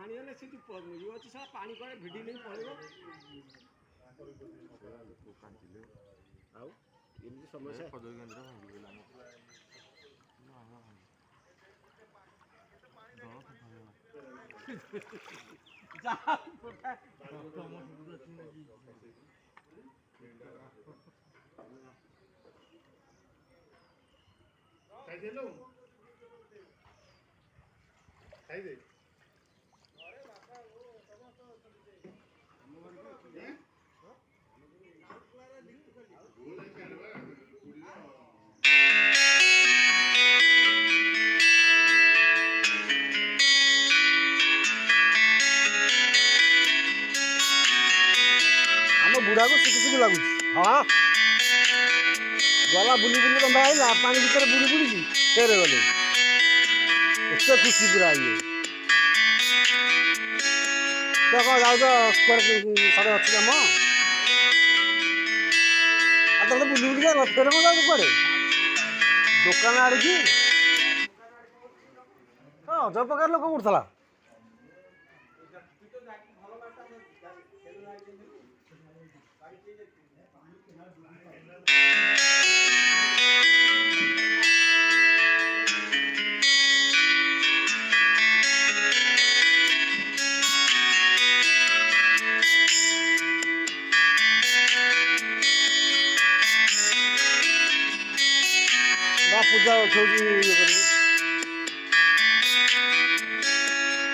ପାଣି ହେଲେ ସେଠି ଇଏ ଅଛି ସାରା ପାଣି କୁଆଡ଼େ ଭିଡ଼ି ନେଇ ପଳେଇବ। ଆଉ ଏମିତି ସମସ୍ୟା ଖାଇଦେ ଆମ ବୁଢ଼ାକୁ ଶିଖି ଲାଗୁଛି। ହଁ ଗଲା ବୁଲି ବୁଲି ରନ୍ଧା ହେଇଲା ପାଣି ଭିତରେ ବୁଲି ବୁଲିକି ଫେରେ ଗଲେ ଏତେ ଖୁସି ପୁରା ଇଏ ତ କ'ଣ ଯାଉଛ କୁଆଡ଼େ ସାଡ଼େ ଅଛି କାମ ଆଉ ତାହେଲେ ବୁଲି ବୁଲିକା ଫେରେ କ'ଣ ଯାଉଛ କୁଆଡ଼େ ଦୋକାନ ଆଡ଼ିକି ହଁ ଅଜବ ପ୍ରକାର ଲୋକ ଉଠୁଥିଲା। ପୂଜା ଉଠଉଛି ଇଏ କରିବି